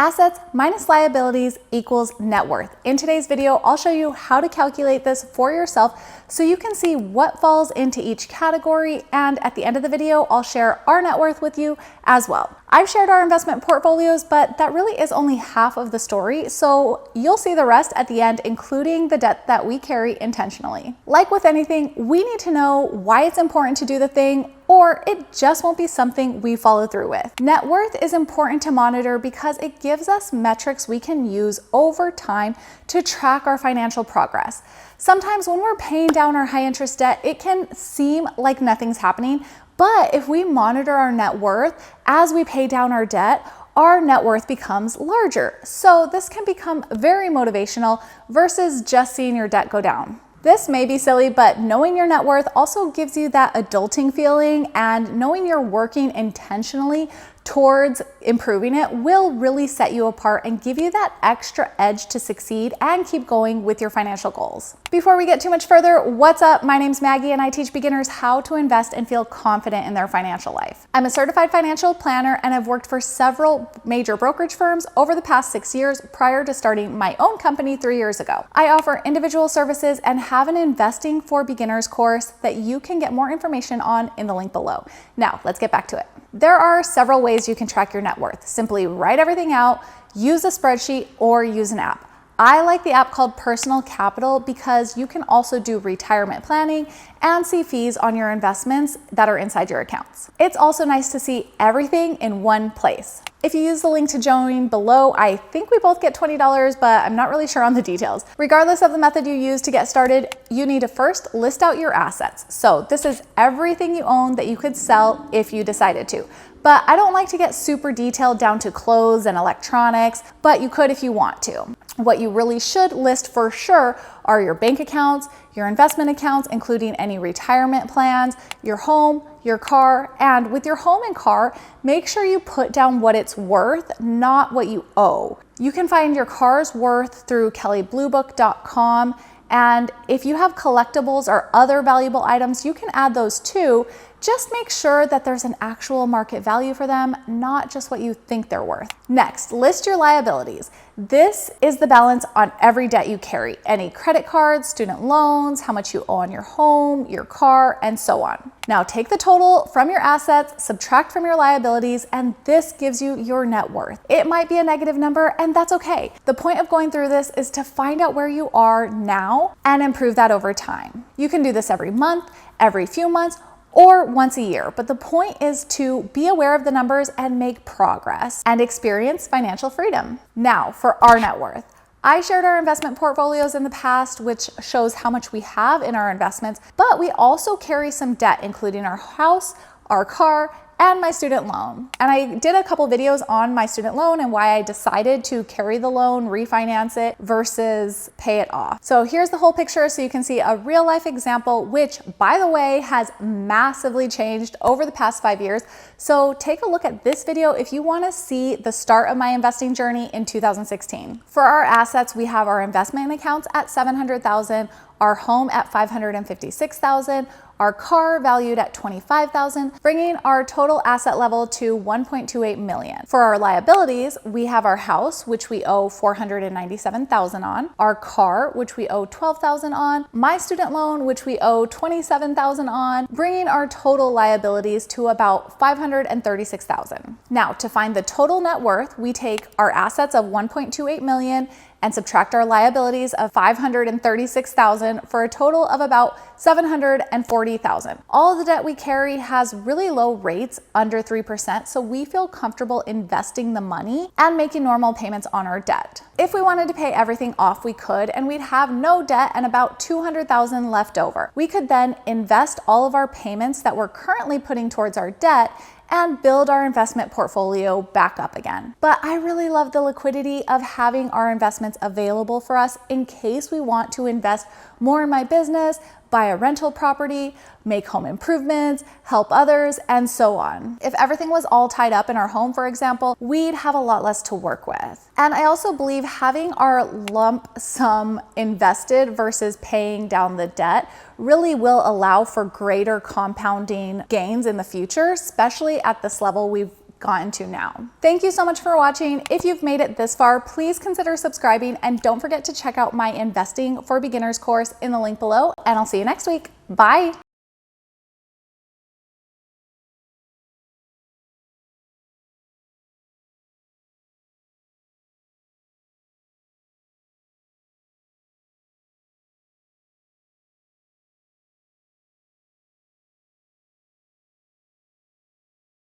Assets minus liabilities equals net worth. In today's video, I'll show you how to calculate this for yourself so you can see what falls into each category, and at the end of the video, I'll share our net worth with you as well. I've shared our investment portfolios, but that really is only half of the story, so you'll see the rest at the end, including the debt that we carry intentionally. Like with anything, we need to know why it's important to do the thing, or it just won't be something we follow through with. Net worth is important to monitor because it gives us metrics we can use over time to track our financial progress. Sometimes when we're paying down our high interest debt, it can seem like nothing's happening, but if we monitor our net worth as we pay down our debt, our net worth becomes larger. So this can become very motivational versus just seeing your debt go down. This may be silly, but knowing your net worth also gives you that adulting feeling, and knowing you're working intentionally towards improving it will really set you apart and give you that extra edge to succeed and keep going with your financial goals. Before we get too much further, what's up? My name's Maggie and I teach beginners how to invest and feel confident in their financial life. I'm a certified financial planner and I've worked for several major brokerage firms over the past 6 years prior to starting my own company 3 years ago. I offer individual services and have an investing for beginners course that you can get more information on in the link below. Now, let's get back to it. There are several ways you can track your net worth. Simply write everything out, use a spreadsheet, or use an app. I like the app called Personal Capital because you can also do retirement planning and see fees on your investments that are inside your accounts. It's also nice to see everything in one place. If you use the link to join below, I think we both get $20, but I'm not really sure on the details. Regardless of the method you use to get started, you need to first list out your assets. So this is everything you own that you could sell if you decided to. But I don't like to get super detailed down to clothes and electronics, but you could if you want to. What you really should list for sure are your bank accounts, your investment accounts, including any retirement plans, your home, your car, and with your home and car, make sure you put down what it's worth, not what you owe. You can find your car's worth through kellybluebook.com, and if you have collectibles or other valuable items, you can add those too. Just make sure that there's an actual market value for them, not just what you think they're worth. Next, list your liabilities. This is the balance on every debt you carry, any credit cards, student loans, how much you owe on your home, your car, and so on. Now take the total from your assets, subtract from your liabilities, and this gives you your net worth. It might be a negative number, and that's okay. The point of going through this is to find out where you are now and improve that over time. You can do this every month, every few months, or once a year, but the point is to be aware of the numbers and make progress and experience financial freedom. Now, for our net worth. I shared our investment portfolios in the past, which shows how much we have in our investments, but we also carry some debt, including our house, our car, and my student loan. And I did a couple videos on my student loan and why I decided to carry the loan, refinance it versus pay it off. So here's the whole picture so you can see a real life example, which by the way, has massively changed over the past 5 years. So take a look at this video if you wanna see the start of my investing journey in 2016. For our assets, we have our investment accounts at $700,000, our home at $556,000, our car valued at $25,000, bringing our total asset level to $1.28 million. For our liabilities, we have our house, which we owe $497,000 on, our car, which we owe $12,000 on, my student loan, which we owe $27,000 on, bringing our total liabilities to about $536,000. Now, to find the total net worth, we take our assets of $1.28 million and subtract our liabilities of $536,000 for a total of about $740,000. All of the debt we carry has really low rates, under 3%, so we feel comfortable investing the money and making normal payments on our debt. If we wanted to pay everything off, we could, and we'd have no debt and about $200,000 left over. We could then invest all of our payments that we're currently putting towards our debt and build our investment portfolio back up again. But I really love the liquidity of having our investments available for us in case we want to invest more in my business, buy a rental property, make home improvements, help others, and so on. If everything was all tied up in our home, for example, we'd have a lot less to work with. And I also believe having our lump sum invested versus paying down the debt really will allow for greater compounding gains in the future, especially at this level we've gotten to now. Thank you so much for watching. If you've made it this far, please consider subscribing and don't forget to check out my Investing for Beginners course in the link below, and I'll see you next week. Bye.